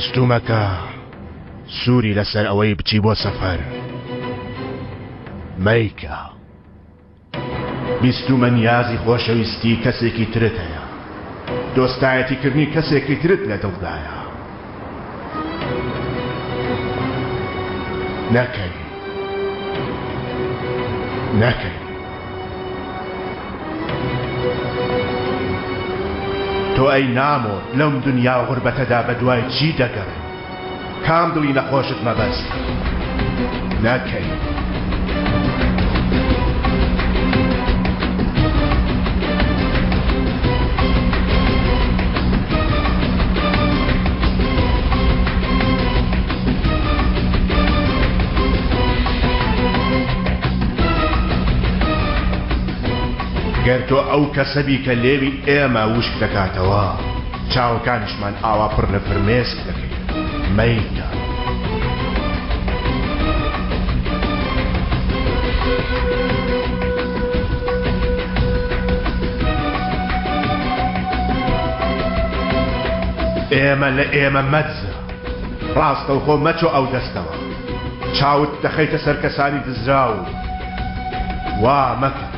بیستومەکە سووری لەسەر ئەوەی بچی بۆ سەفەر مەیکە بیستومە نیازی خۆشەویستی کەسێکی ترت هەیە دۆستایەتیکردنی کەسێکی ترت لە دڵدایە نەکەی تۆ ئەی نامۆت لەم دنیا و غوربەتەدا بە دوای چی دەگەڕێ کام دڵی نەخۆشت مەبەست نەکەی گەر تۆ ئەو کەسەبی کە لێوی ئێمە وشک دەکاتەوە چاوەکانیشمان ئاوا پڕ لە فرمێسک دەکەیت مەیتە ئێمە لە ئێمە مەجزە ڕاستەوخۆ مەچۆ ئەو دەستەوە چاوت دەخەیتە سەر کەسانی دزراو وا مەکە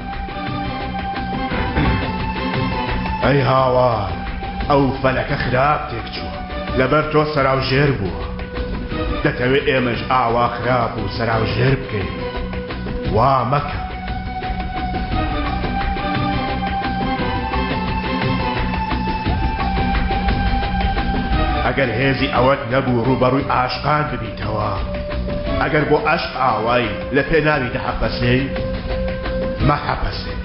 ئەی هاوار ئەو فەلەکە خراپ تێک چووە لەبەر تۆ سەراوژێر بووە دەتەوێت ئێمەش ئاوا خراپ و سەراوژێر بکەین وا مەکە ئەگەر هێزی ئەوەت نەبوو ڕوبەڕووی ئاشقان ببیتەوە ئەگەر بۆ عەشق ئاوایی لە پێناوی دەحەپەسێ مەحەپەسێ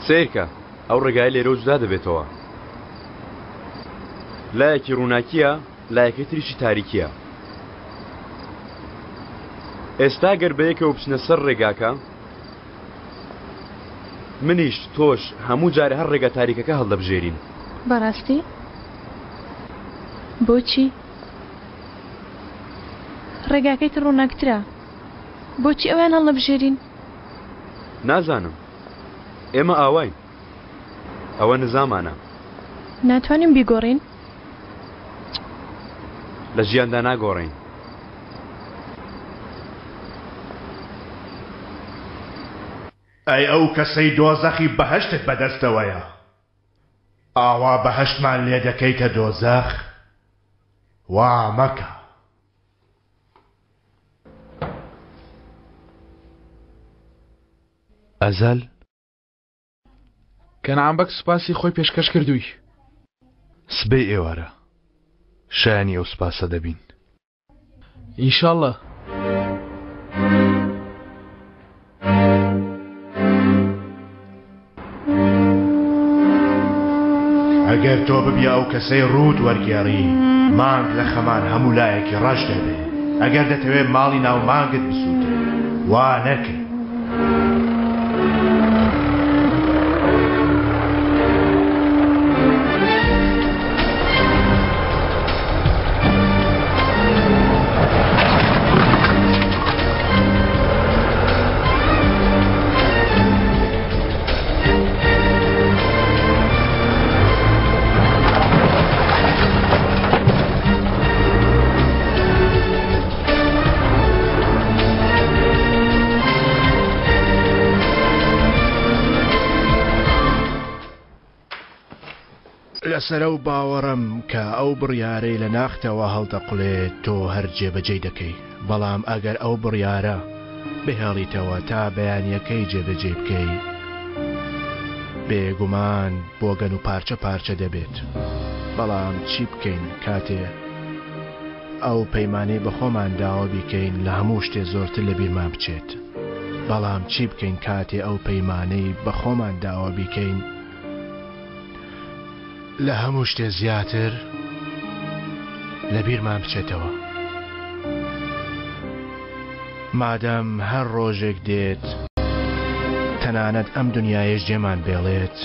سیرکە ئەو ڕێگای لێرە و جودا دەبێتەوە لایەکی ڕووناکیە لایەکەی تریشی تاریکیە ئێستا گەر بەیەکەوە بچنە سەر ڕێگاکە منیش تۆش هەموو جارە هەر ڕێگە تاریکەکە هەڵدەبژێرین بەڕاستی؟ بۆچی؟ ڕێگاکەیت ڕووناکترە بۆچی ئەویان هەڵدەبژێرین؟ نازانم ئێمە ئاواین ئەوە نزامانە ناتوانین بیگۆڕین؟ لە ژیاندا ناگۆڕین ئەی ئەو کەسەی دۆزەخی بەهەشتت بەدەستەوەیە ئاوا بەهەشتمان لێ دەکەیتە دۆزەخ وا مەکە ئەزەل کەنعام بەک سوپاسی خۆی پێشکەش کردووی سبەی ئێوارە شایانی ئەو سوپاسە دەبین ئینشاڵڵا ئەگەر تۆ ببیە ئەو کەسەی ڕوود وەرگێڕی مانگ لە خەمان هەموو لایەکی ڕەش دەبێ ئەگەر دەتەوێت ماڵی ناو مانگت بسووتێ وا نەکەی لەسەر ئەو باوەڕم کە ئەو بڕیارەی لە ناختەوە هەڵدەقڵێت تۆ هەر جێبەجێ دەکەی بەڵام ئەگەر ئەو بڕیارە بهێڵیتەوە تا بەیانیەکەی جێبەجێ بکەی بێگومان بۆگەن و پارچە پارچە دەبێت بەڵام چی بکەین کاتێ ئەو پەیمانەی بە خۆمان داوا بیکەین لە هەموو شتێ زۆرتر لە بیرمان بچێت بەڵام چی بکەین کاتێ ئەو پەیمانەی بە خۆمان داوا بیکەین لە هەموو شتێ زیاتر لە بیرمان بچێتەوە مادەم هەر ڕۆژێک دێت تەنانەت ئەم دنیایش جێمان بێڵێت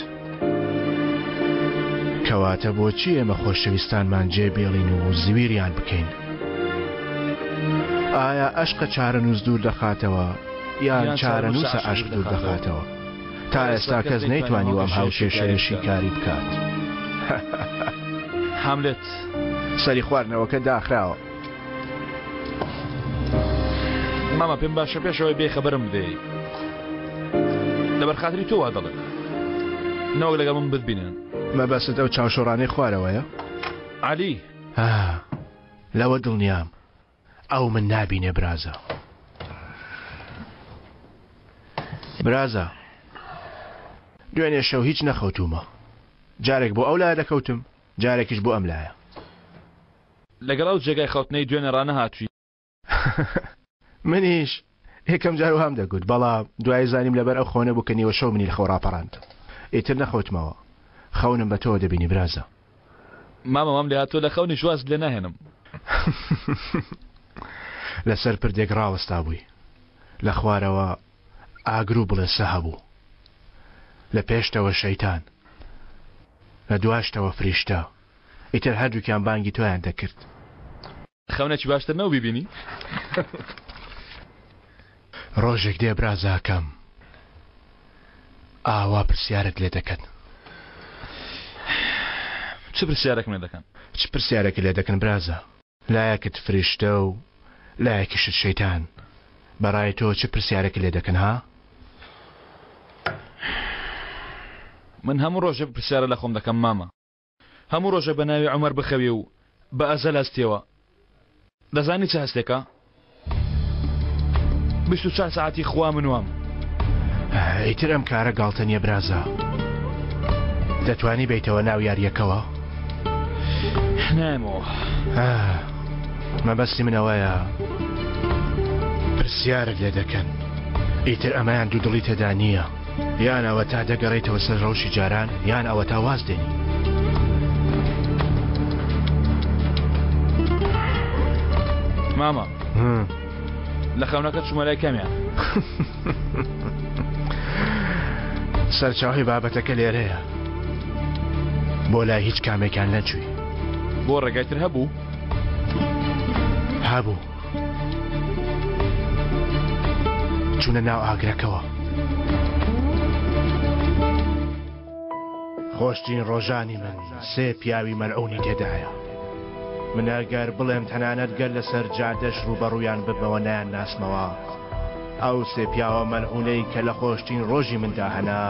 کەواتە بۆچی ئێمە خۆشەویستانمان جێبێڵین و زیویریان بکەین ئایا عەشقە چارەنووس دوور دەخاتەوە یان چارەنووسە عەشق دوور دەخاتەوە تا ئێستا کەس نەیتوانی وام هاوکێشەیە شیکاری بکات. حاملێت سەری خواردنەوەکە داخراوە. ماما پێم باشە پێشەوەی بێ خەبەرم بدەی لەبەر خاتری تۆ وا دەڵێ نەوەک لەگەڵ من بتبینن. مەبەست ئەو چاوشۆڕانەی خوارەوەیە؟ علی لەوە دڵنیام ئەو من نابینێ برازە. برازە دوێنێ شەو هیچ نەخەوتومە. جارێک بۆ ئەو لایە دەکەوتم، جارێکیش بۆ ئەم لایە. لەگەڵ ئەو جێگای خەوتنەی دوێنێ ڕانە هاتووی. منیش یەکەم جار وام دەگوت، بەڵام دوای زانیم لەبەر ئەو خۆنە بوو کە نیوە شەو منی لە خەو ڕاپەڕاند. ئیتر نەخەوتمەوە. خەونم بە تۆ دەبینی برازە. ماما مام لێ هاتۆ لە خەونی شواز لێ ناهێنم. لەسەر پردێک ڕاوەستا بووی، لە خوارەوە ئاگر و بڵێسە هەبوو، لە پێشتەوە شەیتان، لە دواشتەوە فریشتە. ئیتر هەردووکیان بانگی تۆیان دەکرد. خەونێکی باشتر نەو بیبینی؟ ڕۆژێک دێ برازاکەم ئاوا پرسیارت لێ دەکەن. چ پرسیارێکم لێ دەکەن؟ چ پرسیارێکی لێ دەکەن برازە؟ لایەکت فریشتە و لایەکیشت شەیتان. بەڕای تۆ چ پرسیارێکی لێ دەکەن ها؟ من هەموو ڕۆژێ پرسیارە لە خۆم دەکەم ماما. هەموو ڕۆژە بە ناوی عومەر بخەوێ و بە ئەزەل هەستێەوە. دەزانی چه هەستێکە؟ 24 ساعتی خوا من وام. ئیتر ئەم کارە گاڵتە نییە برازە. دەتوانی بیتەوە ناو یاریەکەوە؟ نایمەوە. مەبەستی منەوەیە پرسیارت لێ دەکەن. ئیتر ئەمەیان دوو دڵی تێدا نییە. یان ئەوە تا دەگەڕێیتەوە سەر ڕەوشی جاران، یان ئەوە تا واز دێنی. ماما لە خەونەکەت شمەلای کەمیان؟ سەرچاوی بابەتەکە لێرەیە. بۆ لای هیچ کامێکیان نەچووی. بۆ ڕێگایتر هەبوو؟ هەبوو. چوونە ناو ئاگرەکەوە. خۆشترین ڕۆژانی من سێ پیاوی مەلعونی تێدایە. من ئەگەر بڵێم تەنانەت گەر لەسەر جادەش ڕوبەڕوویان ببەوە نیان ناسمەوە، ئەو سێ پیاوە مەلعونەی کە لە خۆشترین ڕۆژی مندا هەنا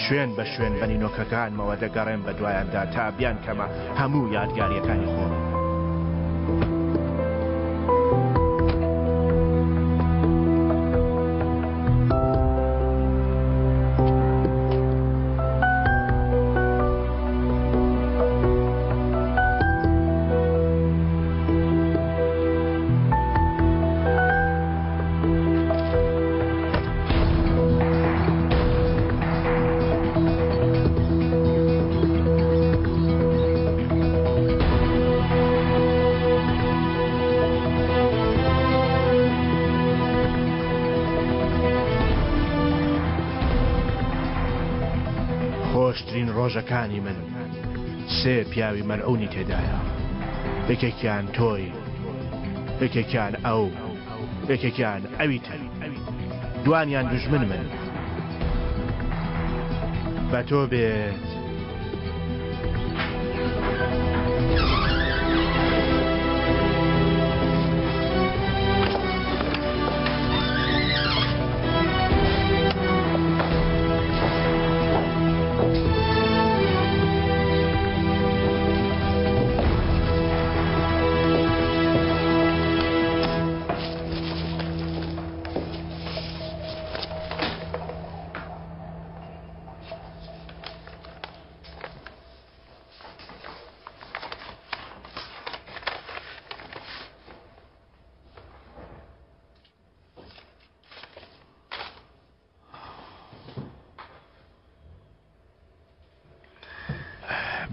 شوێن بە شوێن بەنینۆکەکانمەوە دەگەڕێن بە دوایاندا تا بیان کەمە هەموو یادگاریەکانی خۆم. خۆشترین ڕۆژەکانی من سێ پیاوی مەلعونی تێدایە. یەکێکیان تۆی، یەکێکیان ئەو، یەکێکیان ئەویتر. دوانیان دوژمن من. بە تۆ بێت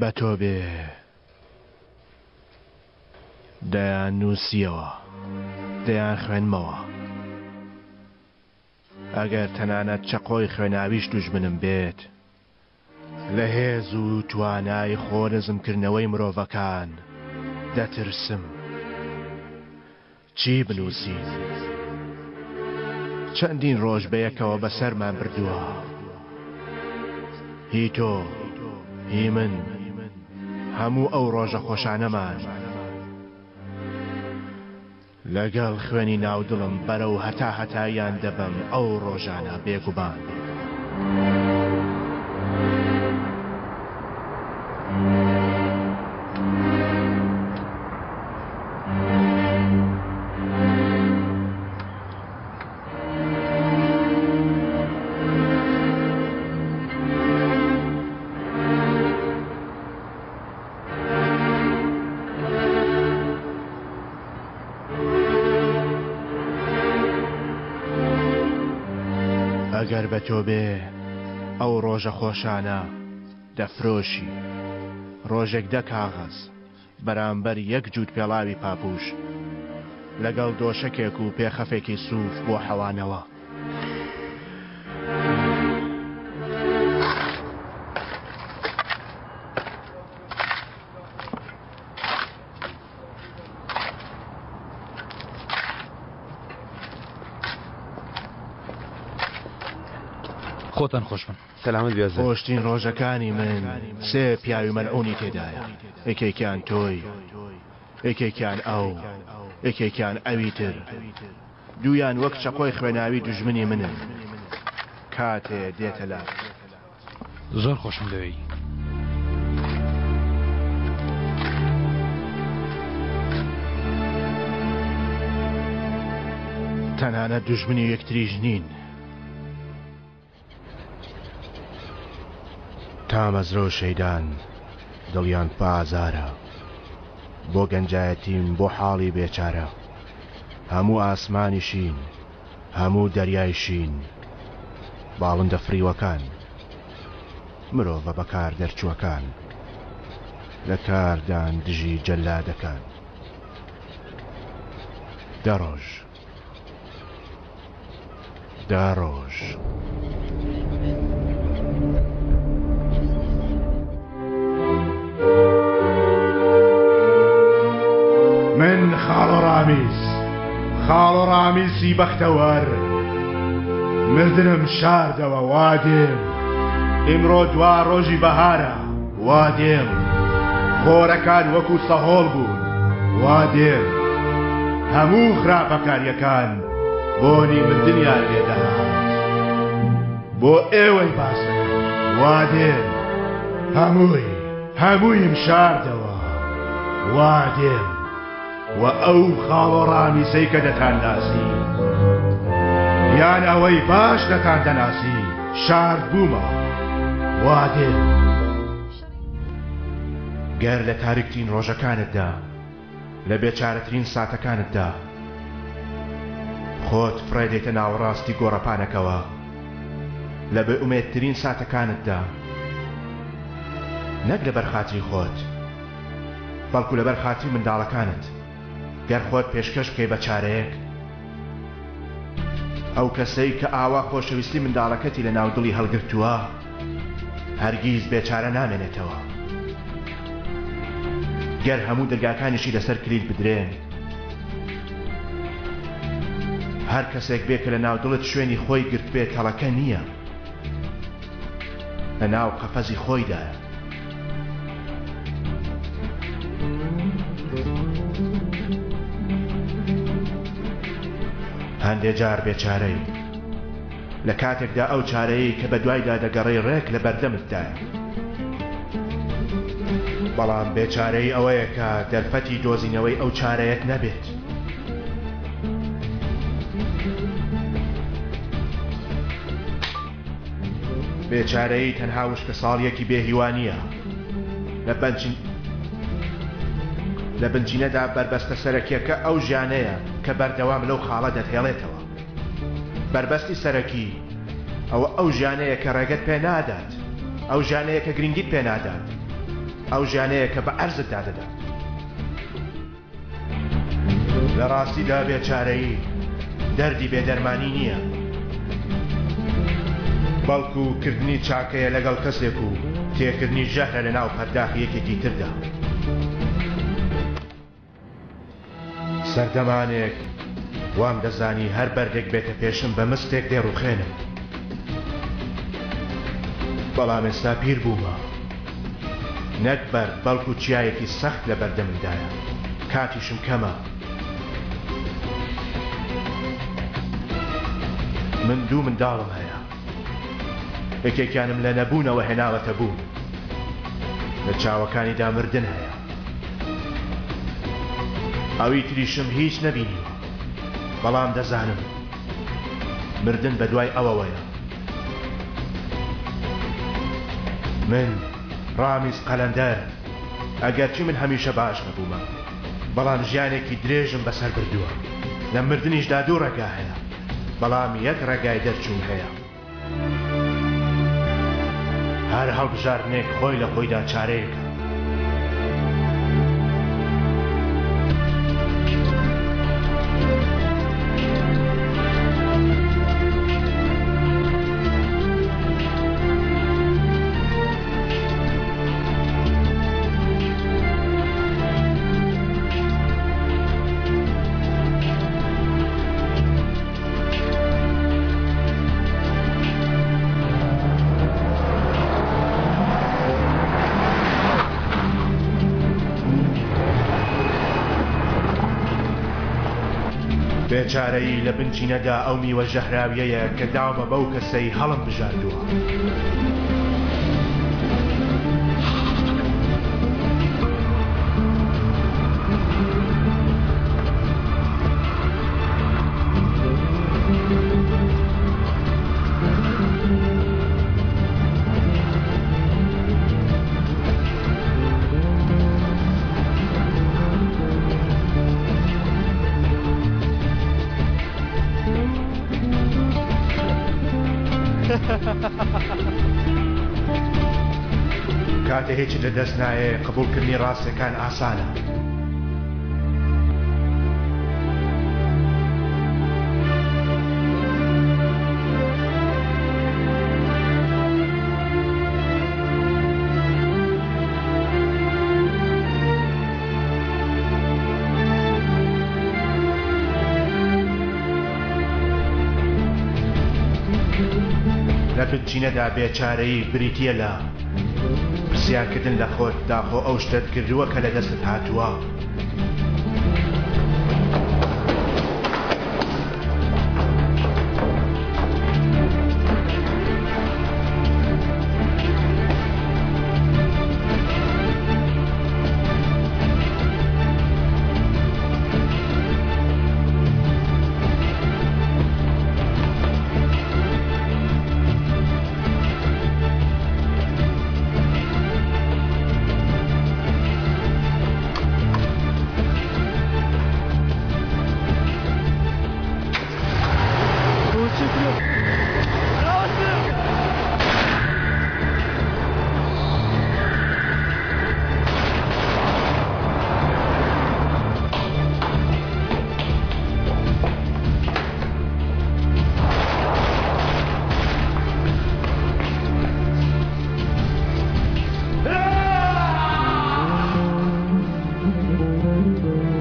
بە تۆ بێ دەیان نووسیەوە، دەیان خوێنمەوە. ئەگەر تەنانەت چەقۆی خوێناویش دوژمنم بێت، لە هێز و توانای خۆرزمکردنەوەی مرۆڤەکان دەترسم. چی هی تۆ هی من هەموو ئەو ڕۆژە خۆشانەمان لەگەڵ خوێنی ناودڵم بەرەو هەتایان دەبم ئەو ڕۆژانە بێگومان. ئەگەر بە تۆ بێ ئەو ڕۆژە خۆشانە دەفرۆشی ڕۆژێک دە کاغەز بەرامبەر یەک جووت پێڵاوی پاپوش لەگەڵ دۆشەکێک و پێخەفێکی سووف بۆ حەوانەوە. خۆتان خۆش بن. سەلامت بیازە. خۆشترین ڕۆژەکانی من سێ پیاوی مەلعونی تێدایە. یەکێکیان تۆی، یەکێکیان ئەو، یەکێکیان ئەوی تر. دوویان وەک چەقۆی خوێناوی دوژمنی منن. کاتێ دێتە لات. زۆر خۆشم دەوێی. تەنانەت دوژمنی یەکتریش نین. تامەزرە و شەیدان دڵیان پازارە بۆ گەنجایەتیم بۆ حاڵی بێچارە هەموو ئاسمانی شین هەموو دەریای شین باڵندە فریوەکان مرۆڤە بەکار دەرچووەکان لە کاردان دژی جەلادەکان دەڕۆژ دەڕۆژ من خاڵ و ڕامیسی بەختەوەر مردنم شاردەوە وا دێم ئیمڕۆ دوا ڕۆژی بەهارە وا دێم خۆرەکان وەکو سەهۆڵ بوون وا دێم هەموو خراپەکاریەکان بۆنی مردنیان لێدەهات بۆ ئێوەی باسەکە وا دێم هەموویم شاردەوە وا دێم و ئەو خاڵ و ڕامیسەی کە دەتان ناسی یان ئەوەی باش دەتان دەناسی شارد بوومە وا دێم گەر لە تاریکترین ڕۆژەکانتدا لە بێچارەترین ساتەکانتدا خۆت فڕێدێتە ناوەڕاستی گۆڕەپانەکەوە لە بێ ئومێدترین ساتەکانتدا نەک لەبەر خاتری خۆت بەڵکو لەبەر خاتری منداڵەکانت گەر خۆت پێشکەش بکەی بە چارەیەک ئەو کەسەی کە ئاوا خۆشەویستی منداڵەکەتی لە ناودڵی هەڵگرتووە هەرگیز بێچارە نامێنێتەوە گەر هەموو دەرگاکانیشی لەسەر کلیل بدرێن هەر کەسێک بێ کە لە ناودڵت شوێنی خۆی گرت بێت هەڵەکە نییە لە ناو قەفەزی خۆیدایە هەندێک جار بێچارەی لە کاتێکدا ئەو چارەیە کە بە دوایدا دەگەڕێی ڕێک لە بەردەمتدایە بەڵام بێچارەی ئەوەیە کە دەرفەتی دۆزینەوەی ئەو چارەیەت نەبێت بێچارەی تەنها وشکە ساڵیەکی بێهیوانیە لە بنجینەدا بربەستە سەرەکیەکە ئەو ژیانەیە کە بەردەوام لەو خاڵە دەتهێڵێتەوە بربەستی سەرەکی ئەو ژیانەیە کە ڕێگەت پێ نادات ئەو ژیانەیە کە گرنگیت پێ نادات ئەو ژیانەیە کە بە ئەرزت دادەدات لە ڕاستیدا بێچارەیی دەردی بێدەرمانی نییە بەڵکو کردنی چاکەیە لەگەڵ کەسێک و تێکردنی ژەهرە لە ناو پەرداخی یەکێکی تردا سەردەمانێک وام دەزانی هەر بەردێک بێتە پێشم بە مستێک دێڕوخێنم بەڵام ئێستا پیر بوومە نەک بەر بەڵکو چیایەکی سەخت لە بەردەمدایە کاتیشم کەمە من دوو منداڵم هەیە یەکێکیانم لە نەبوونەوە هێناوەتە بوون لە چاوەکانیدا مردن هەیە ئەوی تریشم هیچ نەبینیوە بەڵام دەزانم مردن بە دوای ئەوەوەیە من ڕامیز قەلەندەر ئەگەرچی من هەمیشە باش نەبوومە بەڵام ژیانێکی درێژم بەسەر بردووە لە مردنیشدا دوو ڕێگا هەیە بەڵام یەک ڕێگای دەرچوون هەیە هەر هەڵبژارنێک خۆی لە خۆیدا چارەیەکە بێچارەی لە بنچینەدا ئەو میوە ژەهراویەیە کە داومە بەو کەسەی هەڵم بژاردووە کاتە هیچ لەدەست نایە قبولکردنی ڕاستیەکان ئاسانە لە بنچینەدا بێچارەیی بریتیە لە پرسیارکردن لە خۆت داخۆ ئەو شتت کردووە کە لە دەستت هاتووە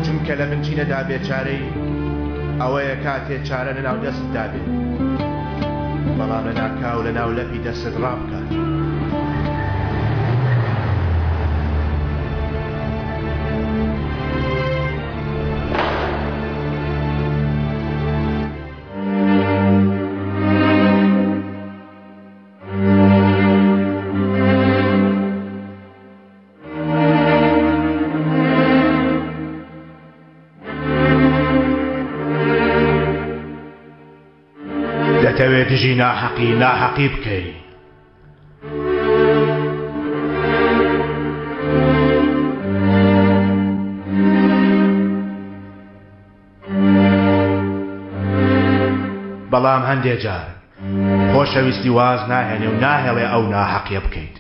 چونکە لە بنچینەدا بێچارەی ئەوەیە کاتێ چارە لەناو دەستتدا بێت بەڵام لە ناکاو لە ناو لەپی دەستت ڕابکات دەتەوێت دژی ناحەقی بکەی بەڵام هەندێک جار خۆشەویستی واز ناهێنێ و ناهێڵێ ئەو ناحەقیە بکەیت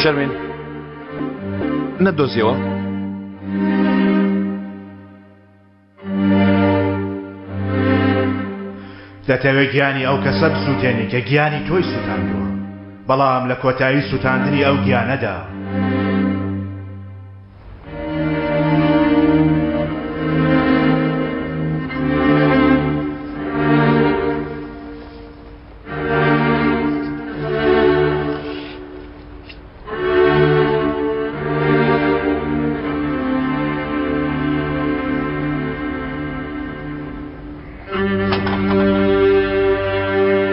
شەرمێن نەدۆزیەوە دەتەوێت گیانی ئەو کەسە بسووتێنی کە گیانی تۆی سووتاندووە، بەڵام لە کۆتایی سووتاندنی ئەو گیانەدا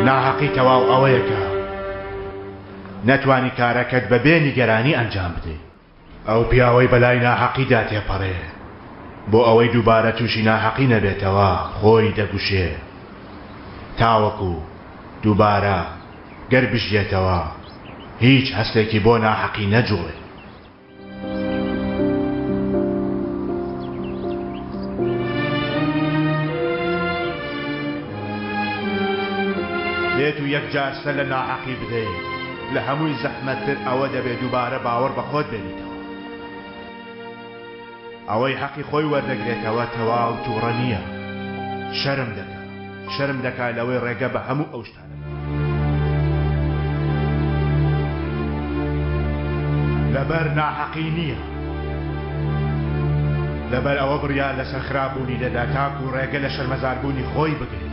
ناحەقی تەواو ئەوەیەکە نەتوانی کارەکەت بە بێ نیگەرانی ئەنجام بدەیت. ئەو پیاوەی بەلای ناحەقیدا تێپەڕێ بۆ ئەوەی دووبارە تووشی ناحەقی نەبێتەوە خۆی دەگوشێ تاوەکو دووبارە گەر بژێتەوە هیچ هەستێکی بۆ ناحەقی نەجوڵێ. لێت و یەکجار سەر لە ناحەقی بدەیت لە هەمووی زەحمەتتر ئەوە دەبێت دووبارە باوەڕ بە خۆت بێنیتەوە. ئەوەی حەقی خۆی وەردەگرێتەوە تەواو تووڕە نییە. شەرم دەکا لەوەی ڕێگە بە هەموو ئەو شتانە لەبەر ناحەقی نییە، لەبەر ئەوە بڕیار لەسەر خراپبوونی دەدا تاکو و ڕێگە لە شەرمەزاربوونی خۆی بگرێت.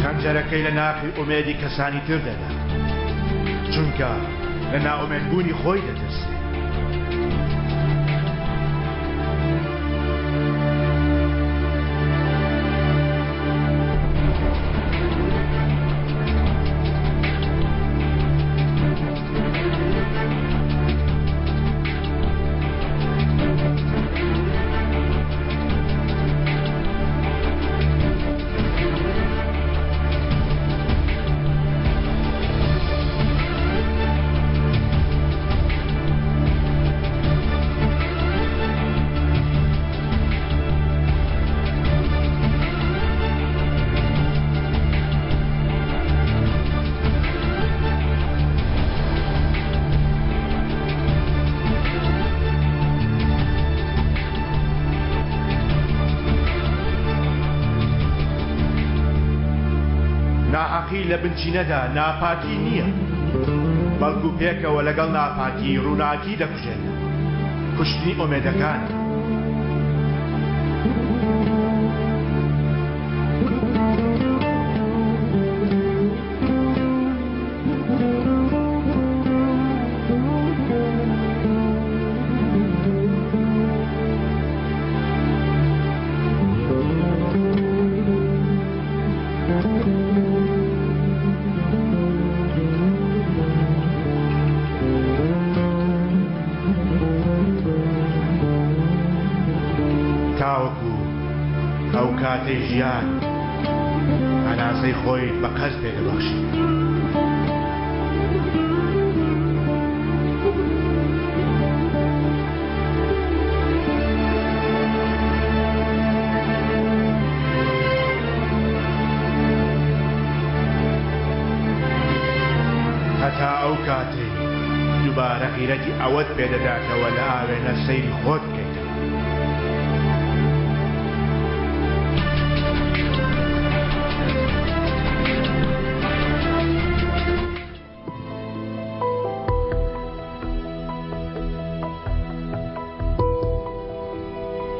خەنجەرەکەی لە ناخی ئومێدی کەسانی تر دەدا، چونکە لە ناومێدبوونی خۆی دەترسێت. ناحەقی لە بنچینەدا ناپاکی نییە، بەڵکو پێکەوە لەگەڵ ناپاکی ڕووناکی دەکوژێت، کوشتنی ئومێدەکان. تاوەکو ئەو کاتەی ژیان هەناسەی خۆی بە قەز پێدەبەخشی. هەتا ئەو کاتەی دووبارە غیرەتی ئەوەت پێدەداتەوە لە ئاوێنە سەیری خۆت بکەیتەوە.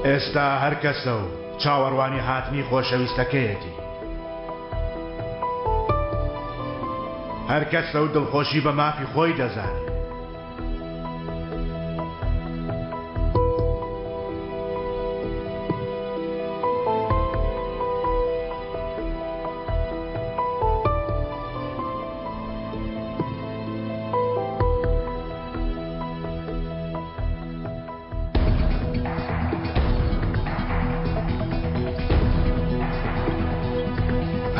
ئێستا هەر کەسە و چاوەڕوانی هاتنی خۆشەویستەکەیەتی، هەر کەسە و دڵخۆشی بە مافی خۆی دەزانێت.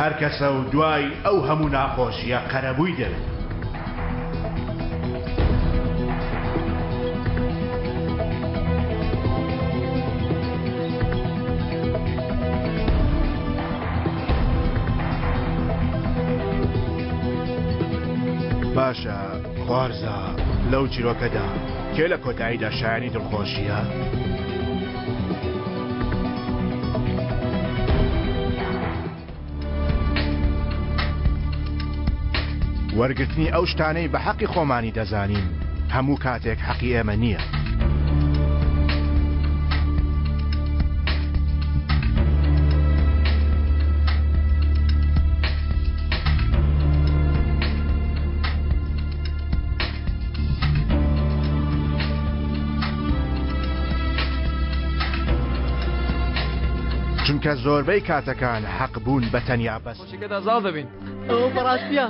هەر کەسە و دوای ئەو هەموو ناخۆشیە قەرەبووی دەوێت. باشە خوارزە لەو چیرۆکەدا کێ لە کۆتاییدا شایانی دڵخۆشیە؟ وەرگرتنی ئەو شتانەی بە حەقی خۆمانی دەزانین هەموو کاتێک حەقی ئێمە نییە. چونکە زۆربەی کاتەکان حەق بوون بە تەنیا بەس خۆشەکەدا زاڵ دەبین. ئەوە بەڕاستیە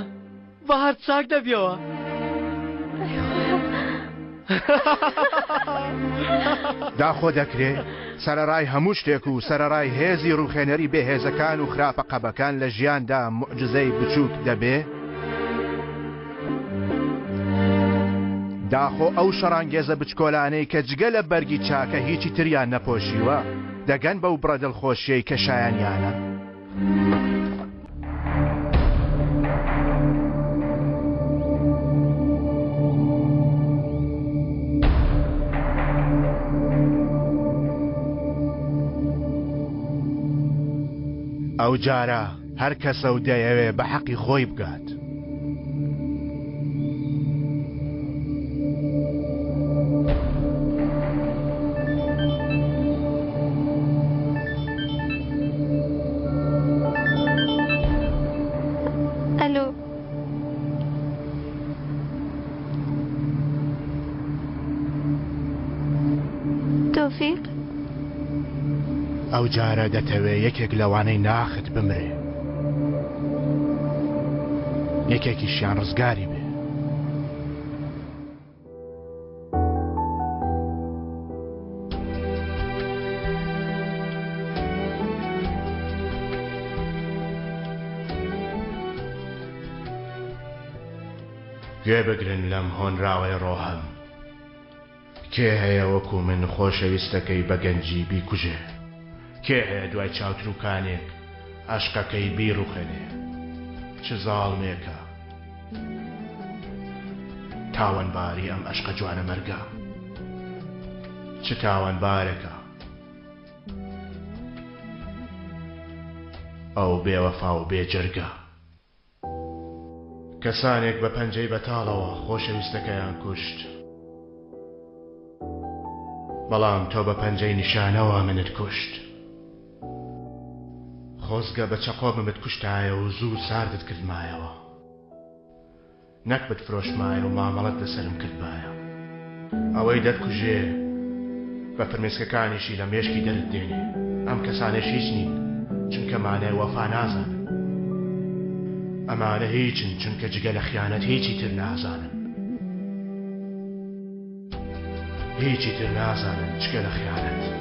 بە هەر چاک دەبیەوە. داخۆ دەکرێت سەرەڕای هەموو شتێک و سەرەڕای هێزی ڕوخێنەری بێهێزەکان و خراپە قەبەکان لە ژیاندا موعجزەی بچووک دەبێ؟ داخۆ ئەو شەڕانگێزە بچکۆلانەی کە جگە لە بەرگی چاکە هیچی تریان نەپۆشیوە دەگەن بەو بڕە دڵخۆشیەی کە شایانیانە. ئەو جارە هەر کەسە و دەیەوێ بە حەقی خۆی بگات. ئەلۆ تۆفیق ئەو جارە دەتەوێ یەکێک لەوانەی ناخت بمرێ، یەکێکیشیان ڕزگاری بێ. گوێ بگرن لەم هۆنراوەی ڕۆحەم، کێ هەیە وەکو من خۆشەویستەکەی بە گەنجی بیکوژێ؟ کێ هەیە دوای چاوتروکانێک عەشقەکەی بیڕوخێنێ؟ چ زاڵمێکە تاوانباری ئەم عەشقە جوانە مەرگە؟ چ تاوانبارێکە ئەو بێوەفا و بێجەرگە؟ کەسانێک بە پەنجەی بەتاڵەوە خۆشەویستەکەیان کوشت، بەڵام تۆ بە پەنجەی نیشانەوە منت کوشت. خۆزگە بە چەقۆممت کوشتایە و زوو ساردت کردمایەوە، نەک بتفرۆشمایە و مامەڵەت لەسرم کردبایە. ئەوەی دەتکوژێ بە فرمێسکەکانیشی لە مێشکی دەرت دێنێ. ئەم کەسانێش هیچ نین چونکە مانای وەفا نازانن. ئەمانە هیچن چونکە جگە لە خیانەت هیچی تر نازانن. هیچی تر نازانن جگە لە خیانەت.